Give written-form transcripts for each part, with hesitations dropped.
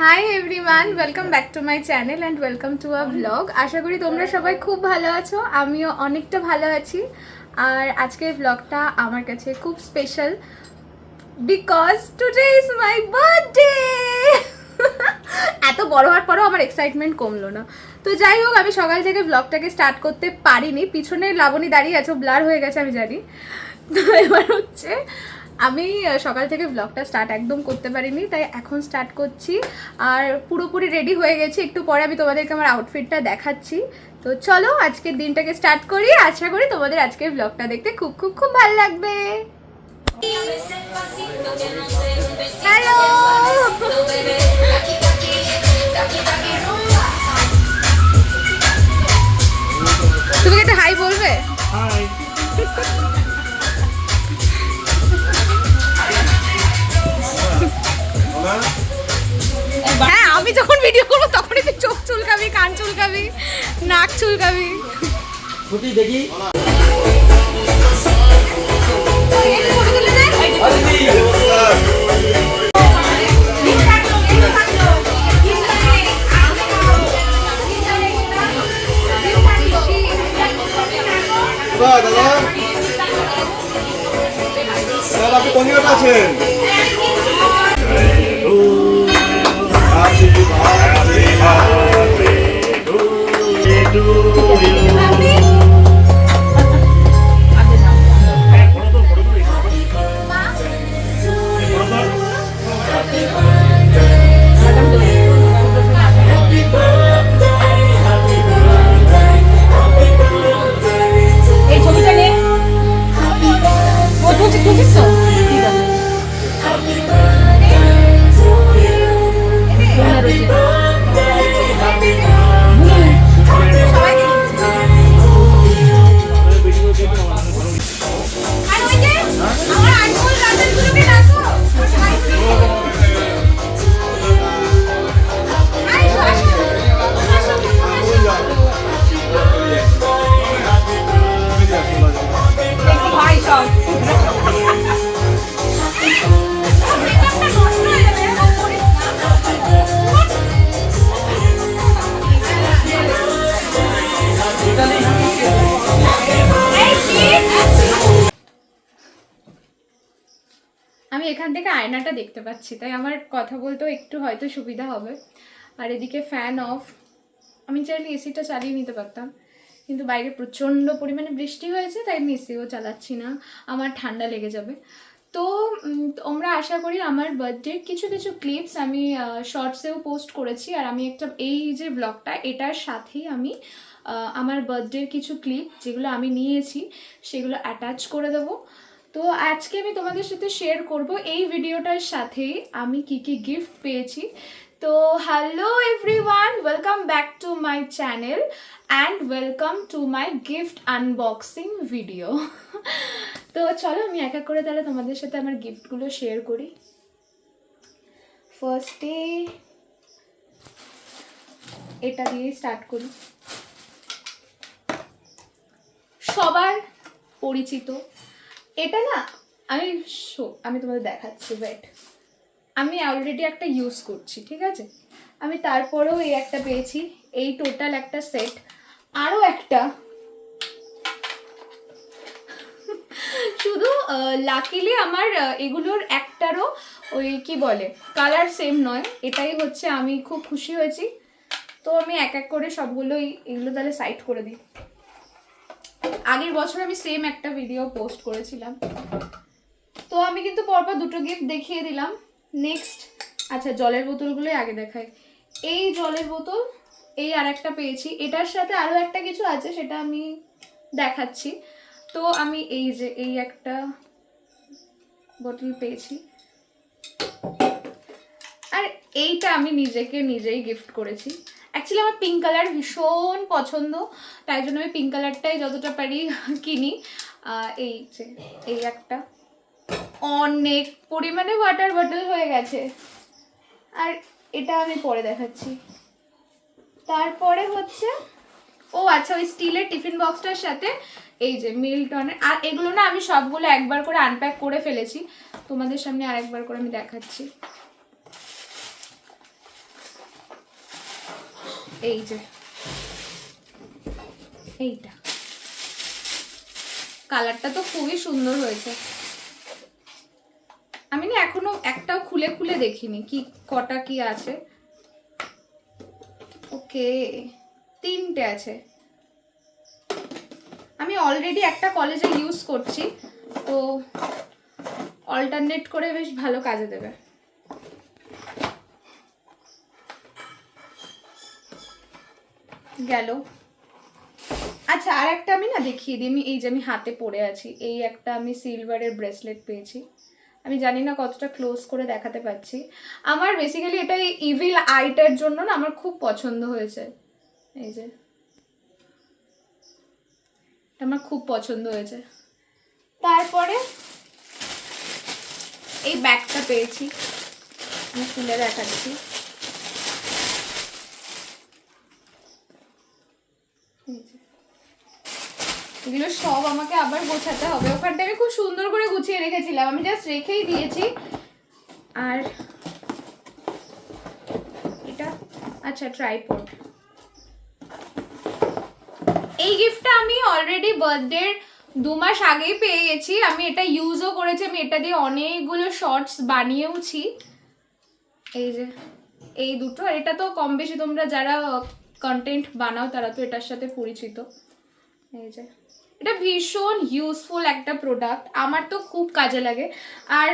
High everyone, welcome back to my channel and welcome to a blog. আশা করি তোমরা সবাই খুব ভালো আছো, আমিও অনেকটা ভালো আছি। আর আজকের ব্লগটা আমার কাছে খুব special because today is my birthday. এত বড় হওয়ার পরেও আমার এক্সাইটমেন্ট কমলো না। তো যাই হোক, আমি সকাল থেকে ব্লগটাকে স্টার্ট করতে পারিনি। পিছনে লাবণী দাঁড়িয়ে আছে, ব্লার হয়ে গেছে আমি জানি। তো এবার হচ্ছে আমি সকাল থেকে ব্লগটা স্টার্ট একদম করতে পারিনি, তাই এখন স্টার্ট করছি। আর পুরোপুরি রেডি হয়ে গেছি, একটু পরে আমি তোমাদেরকে আমার আউটফিটটা দেখাচ্ছি। তো চলো আজকের দিনটাকে স্টার্ট করি। আশা করি তোমাদের আজকের ব্লগটা দেখতে খুব খুব খুব ভালো লাগবে। হ্যালো, তুমি কি একটা হাই বলবে? হাই। হ্যাঁ, আমি যখন ভিডিও করবো তখনই তুই চোখ চুলকাবি, কান চুলকাবি, নাক চুলকাবি। দেখি দাদা, আপনি কোন জায়গাটা আছেন? আমি এখান থেকে আয়নাটা দেখতে পাচ্ছি, তাই আমার কথা বলতেও একটু হয়তো সুবিধা হবে। আর এদিকে ফ্যান অফ। আমি চাইলে এসিটা চালিয়ে নিতে পারতাম, কিন্তু বাইরে প্রচণ্ড পরিমাণে বৃষ্টি হয়েছে, তাই আমি এসিও চালাচ্ছি না, আমার ঠান্ডা লেগে যাবে। তো তোমরা আশা করি আমার বার্থডের কিছু কিছু ক্লিপস আমি শর্টসেও পোস্ট করেছি। আর আমি একটা এই যে ব্লগটা, এটার সাথেই আমি আমার বার্থডের কিছু ক্লিপ যেগুলো আমি নিয়েছি সেগুলো অ্যাটাচ করে দেবো। তো আজকে আমি তোমাদের সাথে শেয়ার করব এই ভিডিওটার সাথেই আমি কি কি গিফট পেয়েছি। তো hello everyone, welcome back to my channel and welcome to my gift unboxing video. তো চলো আমি এক এক করে তাহলে তোমাদের সাথে আমার গিফটগুলো শেয়ার করি। ফার্স্টে এটা দিয়ে স্টার্ট করি। সবার পরিচিত এটা না, আমি তোমাদের দেখাচ্ছি। ওয়েট, আমি অলরেডি একটা ইউজ করছি, ঠিক আছে? আমি তারপরেও এই একটা পেয়েছি, এই টোটাল একটা সেট। আরও একটা শুধু লাকিলি আমার এগুলোর একটারও ওই কি বলে কালার সেম নয়, এটাই হচ্ছে আমি খুব খুশি হয়েছি। তো আমি এক এক করে সবগুলোই এগুলো তাহলে সাইড করে দিই। আগের বছর আমি সেম একটা ভিডিও পোস্ট করেছিলাম। তো আমি কিন্তু পরপর দুটো গিফট দেখিয়ে দিলাম। নেক্সট, আচ্ছা জলের বোতলগুলোই আগে দেখাই। এই জলের বোতল, এই আর একটা পেয়েছি, এটার সাথে আরও একটা কিছু আছে সেটা আমি দেখাচ্ছি। তো আমি এই যে এই একটা বোতল পেয়েছি, আর এইটা আমি নিজেই গিফট করেছি। অ্যাকচুয়ালি আমার পিঙ্ক কালার ভীষণ পছন্দ, তাই জন্য আমি পিঙ্ক কালারটাই যতটা পারি কিনি। এই যে এই একটা অনেক পরিমাণে ওয়াটার বটল হয়ে গেছে, আর এটা আমি পরে দেখাচ্ছি। তারপরে হচ্ছে ও আচ্ছা, ওই স্টিলের টিফিন বক্সটার সাথে এই যে মিল্টনের, আর এগুলো না আমি সবগুলো একবার করে আনপ্যাক করে ফেলেছি, তোমাদের সামনে আরেকবার করে আমি দেখাচ্ছি। এই যে এইটা কালারটা তো খুবই সুন্দর হয়েছে। আমি না এখনো একটাও খুলে খুলে দেখিনি কি কটা কি আছে। ওকে, 3টে আছে। আমি অলরেডি একটা কলেজে ইউজ করছি, তো অল্টারনেট করে বেশ ভালো কাজে দেবে। গেল। আচ্ছা, আর একটা আমি না দেখিয়ে দিই। আমি এই যে আমি হাতে পরে আছি, এই একটা আমি সিলভারের ব্রেসলেট পেয়েছি। আমি জানি না কতটা ক্লোজ করে দেখাতে পাচ্ছি। আমার বেসিক্যালি এটা ইভিল আইটার জন্য না আমার খুব পছন্দ হয়েছে। এই যে আমার খুব পছন্দ হয়েছে। তারপরে এই ব্যাগটা পেয়েছি, আমি খুলে দেখাচ্ছি। এগুলো সব আমাকে আবার গোছাতে হবে। ওখানটা আমি খুব সুন্দর করে গুছিয়ে রেখেছিলাম, আমি জাস্ট রেখেই দিয়েছি। আর এটা আচ্ছা ট্রাইপড। এই গিফটটা আমি অলরেডি বার্থডে 2 মাস আগেই পেয়ে গেছি। আমি এটা ইউজও করেছি, আমি এটা দিয়ে অনেকগুলো শর্টস বানিয়েওছি। এই যে এই দুটো, আর এটা তো কম বেশি তোমরা যারা কন্টেন্ট বানাও তারা তো এটার সাথে পরিচিত। এই যে এটা ভীষণ ইউজফুল একটা প্রোডাক্ট, আমার তো খুব কাজে লাগে। আর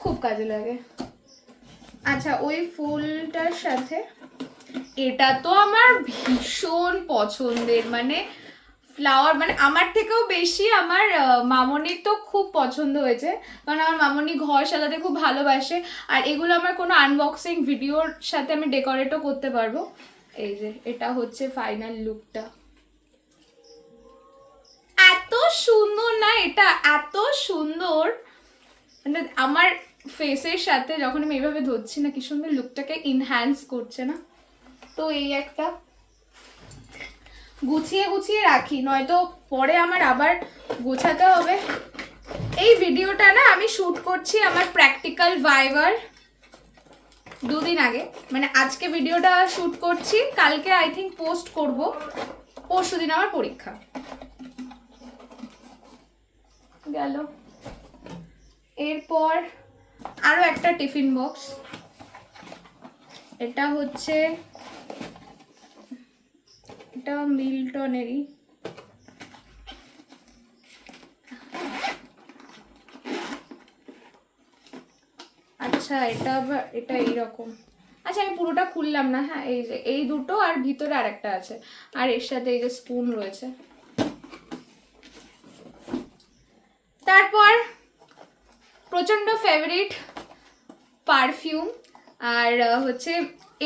খুব কাজে লাগে। আচ্ছা, ওই ফুলটার সাথে এটা তো আমার ভীষণ পছন্দের, মানে ফ্লাওয়ার, মানে আমার থেকেও বেশি আমার মামনির তো খুব পছন্দ হয়েছে, কারণ আমার মামনি ঘর সাজাতে খুব ভালোবাসে। আর এগুলো আমার কোনো আনবক্সিং ভিডিওর সাথে আমি ডেকোরেটও করতে পারবো। এই যে এটা হচ্ছে ফাইনাল লুকটা। এত সুন্দর না এটা, এত সুন্দর, মানে আমার ফেসের সাথে যখন আমি এইভাবে ধরছি না, কি সুন্দর লুকটাকে ইনহ্যান্স করছে না। তো এই একটা গুছিয়ে গুছিয়ে রাখি, নয়তো পরে আমার আবার গোছাতে হবে। এই ভিডিওটা না আমি শুট করছি আমার প্র্যাকটিক্যাল ভাইভার 2 দিন আগে, মানে আজকে ভিডিওটা শুট করছি, কালকে আই থিঙ্ক পোস্ট করব, পরশু দিন আমার পরীক্ষা। গেল। এরপর আরো একটা টিফিন বক্স, এটা হচ্ছে এটা মিল্টনেরই। আচ্ছা, এটা এইরকম। আচ্ছা, আমি পুরোটা খুললাম না। হ্যাঁ, এই যে এই দুটো, আর ভিতরে আরেকটা আছে, আর এর সাথে এই যে স্পুন রয়েছে। তারপর প্রচন্ড ফেভারিট পারফিউম, আর হচ্ছে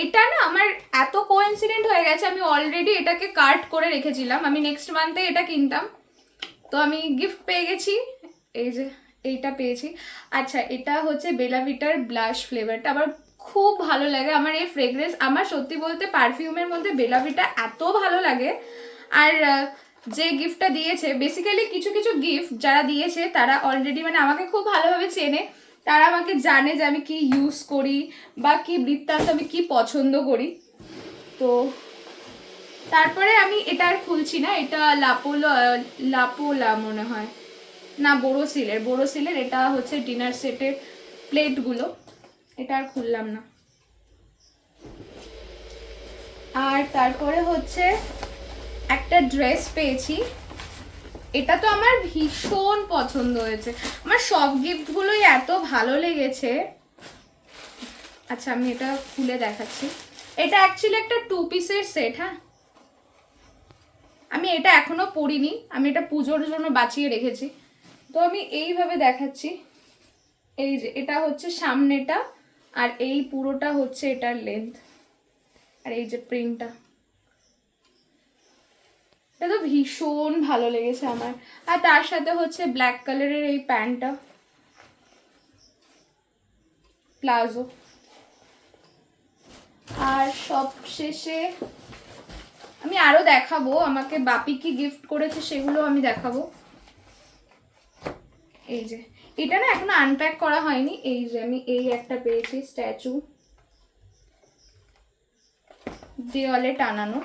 এটা না আমার এত কোইন্সিডেন্ট হয়ে গেছে, আমি অলরেডি এটাকে কার্ট করে রেখেছিলাম, আমি নেক্সট মান্থে এটা কিনতাম, তো আমি গিফট পেয়ে গেছি। এই যে এইটা পেয়েছি। আচ্ছা, এটা হচ্ছে বেলা ভিটার ব্লাশ ফ্লেভারটা আমার খুব ভালো লাগে। আমার এই ফ্রেগরেন্স, আমার সত্যি বলতে পারফিউমের মধ্যে বেলা ভিটা এত ভালো লাগে। আর যে গিফটটা দিয়েছে, বেসিক্যালি কিছু কিছু গিফট যারা দিয়েছে তারা অলরেডি মানে আমাকে খুব ভালোভাবে চেনে, তারা আমাকে জানে যে আমি কি ইউজ করি বা কি বৃত্তান্ত, আমি কি পছন্দ করি। তো তারপরে আমি এটা আর খুলছি না, এটা লাপোলা মনে হয়, না বোরোসিলের এটা হচ্ছে ডিনার সেটের প্লেটগুলো, এটা আর খুললাম না। আর তারপরে হচ্ছে একটা ড্রেস পেয়েছি, এটা তো আমার ভীষণ পছন্দ হয়েছে, আমার সব গিফটগুলোই এত ভালো লেগেছে। আচ্ছা, আমি এটা খুলে দেখাচ্ছি। এটা অ্যাকচুয়ালি একটা 2 পিসের সেট। হ্যাঁ, আমি এটা এখনো পরিনি, আমি এটা পুজোর জন্য বাঁচিয়ে রেখেছি, তো আমি এইভাবে দেখাচ্ছি। এই যে এটা হচ্ছে সামনেটা, আর এই পুরোটা হচ্ছে এটার লেন্থ, আর এই যে প্রিন্টটা, এটা তো ভীষণ ভালো লেগেছে আমার। আর তার সাথে হচ্ছে ব্ল্যাক কালারের এই প্যান্টটা, প্লাজো। আর সব শেষে আমি আরো দেখাবো, আমাকে বাপি কি গিফট করেছে সেগুলো আমি দেখাবো। এই যে এটা না এখনো আনপ্যাক করা হয়নি। এই যে আমি এই একটা পেয়েছি স্ট্যাচু, দেওয়ালে টানানো।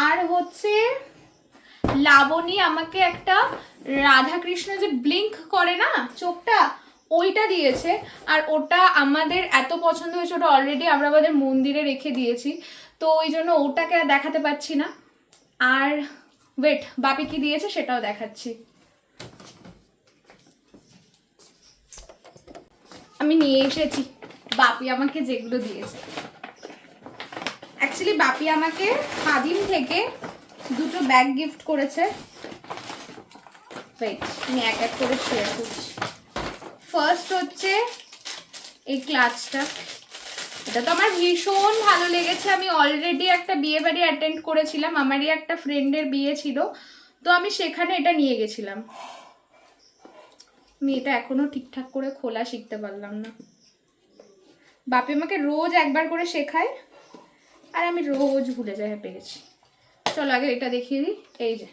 আর হচ্ছে লাবণী আমাকে একটা রাধাকৃষ্ণ যে ব্লিঙ্ক করে না চোখটা, ওইটা দিয়েছে। আর ওটা আমাদের এত পছন্দ হয়েছে, ওটা অলরেডি আমরা আমাদের মন্দিরে রেখে দিয়েছি, তো ওই জন্য ওটাকে আর দেখাতে পারছি না। আর ওয়েট, বাপি কি দিয়েছে সেটাও দেখাচ্ছি। আমি নিয়ে এসেছি বাপি আমাকে যেগুলো দিয়েছে। অ্যাকচুয়ালি বাপি আমাকে খাদিম থেকে দুটো ব্যাগ গিফট করেছে। ওয়েট, আমি এক এক করে শেয়ার করছি। ফার্স্ট হচ্ছে এই ক্লাচটা, এটা তো আমার ভীষণ ভালো লেগেছে। আমি অলরেডি একটা বিয়ে বাড়ি অ্যাটেন্ড করেছিলাম, আমারই একটা ফ্রেন্ডের বিয়ে ছিল, তো আমি সেখানে এটা নিয়ে গেছিলাম। আমি এটা এখনো ঠিকঠাক করে খোলা শিখতে পারলাম না। বাপি আমাকে রোজ একবার করে শেখায় আর আমি রোজ ভুলে যাই, পেরেছি। চলো আগে এটা দেখিয়ে দিই। এই যে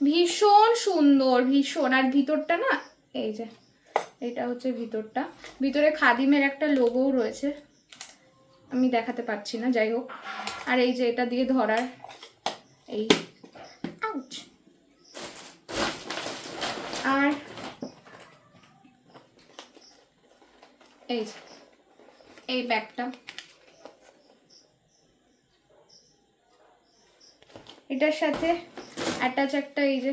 ভীষণ সুন্দর, ভীষণ। আর ভিতরটা না, এই যে এটা হচ্ছে ভিতরটা, ভিতরে খাদিমের একটা লোগোও রয়েছে, আমি দেখাতে পারছি না, যাই হোক। আর এই যে এটা দিয়ে ধরার এই আউচ। আর এই যে এই ব্যাগটা, এটার সাথে অ্যাটাচ একটা এই যে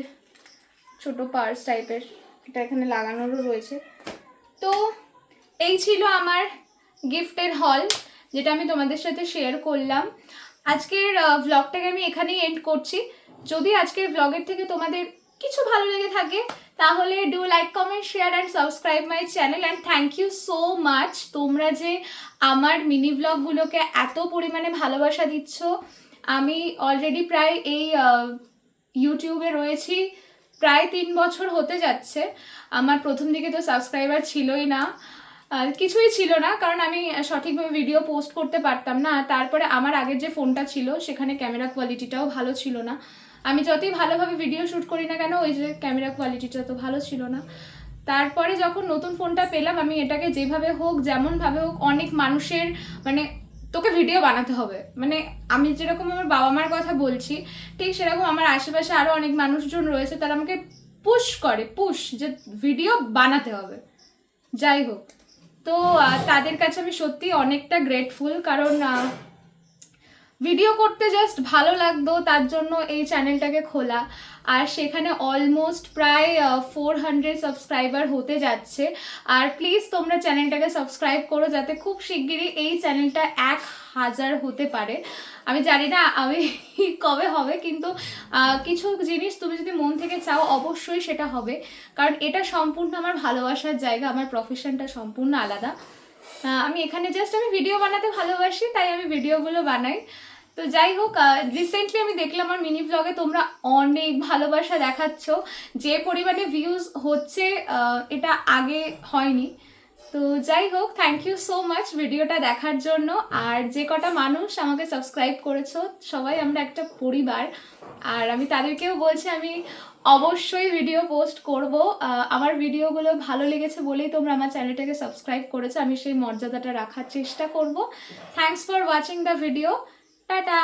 ছোট পার্স টাইপের, এটা এখানে লাগানোরও রয়েছে। তো এই ছিল আমার গিফটের হল, যেটা আমি তোমাদের সাথে শেয়ার করলাম। আজকের ভ্লগটাকে আমি এখানেই এন্ড করছি। যদি আজকের ভ্লগের থেকে তোমাদের কিছু ভালো লেগে থাকে তাহলে do like, comment, share and subscribe my channel. And thank you so much, তোমরা যে আমার মিনি ভ্লগগুলোকে এত পরিমাণে ভালোবাসা দিচ্ছ। আমি অলরেডি প্রায় এই ইউটিউবে রয়েছি প্রায় 3 বছর হতে যাচ্ছে। আমার প্রথম দিকে তো সাবস্ক্রাইবার ছিলই না, কিছুই ছিল না, কারণ আমি সঠিকভাবে ভিডিও পোস্ট করতে পারতাম না। তারপরে আমার আগের যে ফোনটা ছিল সেখানে ক্যামেরা কোয়ালিটিটাও ভালো ছিল না। আমি যতই ভালোভাবে ভিডিও শ্যুট করি না কেন, ওই যে ক্যামেরা কোয়ালিটিটা তো ভালো ছিল না। তারপরে যখন নতুন ফোনটা পেলাম, আমি এটাকে যেভাবে হোক যেমনভাবে হোক, অনেক মানুষের মানে তোকে ভিডিও বানাতে হবে, মানে আমি যেরকম আমার বাবা মার কথা বলছি, ঠিক সেরকম আমার আশেপাশে আরও অনেক মানুষজন রয়েছে, তারা আমাকে পুশ করে, যে ভিডিও বানাতে হবে। যাই হোক, তো তাদের কাছে আমি সত্যি অনেকটা গ্রেটফুল, কারণ ভিডিও করতে জাস্ট ভালো লাগতো, তার জন্য এই চ্যানেলটাকে খোলা। আর সেখানে অলমোস্ট প্রায় 400 সাবস্ক্রাইবার হতে যাচ্ছে। আর প্লিজ তোমরা চ্যানেলটাকে সাবস্ক্রাইব করো, যাতে খুব শিগগিরই এই চ্যানেলটা 1000 হতে পারে। আমি জানি না আমি কবে হবে, কিন্তু কিছু জিনিস তুমি যদি মন থেকে চাও অবশ্যই সেটা হবে, কারণ এটা সম্পূর্ণ আমার ভালোবাসার জায়গা, আমার প্রফেশনটা সম্পূর্ণ আলাদা। আমি এখানে জাস্ট আমি ভিডিও বানাতে ভালোবাসি, তাই আমি ভিডিওগুলো বানাই। তো যাই হোক, রিসেন্টলি আমি দেখলাম আমার মিনি ব্লগে তোমরা অনেক ভালোবাসা দেখাচ্ছ, যে পরিমাণে ভিউজ হচ্ছে এটা আগে হয়নি। তো যাই হোক, থ্যাংক ইউ সো মাচ ভিডিওটা দেখার জন্য। আর যে কটা মানুষ আমাকে সাবস্ক্রাইব করেছো, সবাই আমরা একটা পরিবার। আর আমি তাদেরকেও বলছি আমি অবশ্যই ভিডিও পোস্ট করব। আমার ভিডিওগুলো ভালো লেগেছে বলেই তোমরা আমার চ্যানেলটাকে সাবস্ক্রাইব করেছো, আমি সেই মর্যাদাটা রাখার চেষ্টা করব। Thanks for watching the video, tata.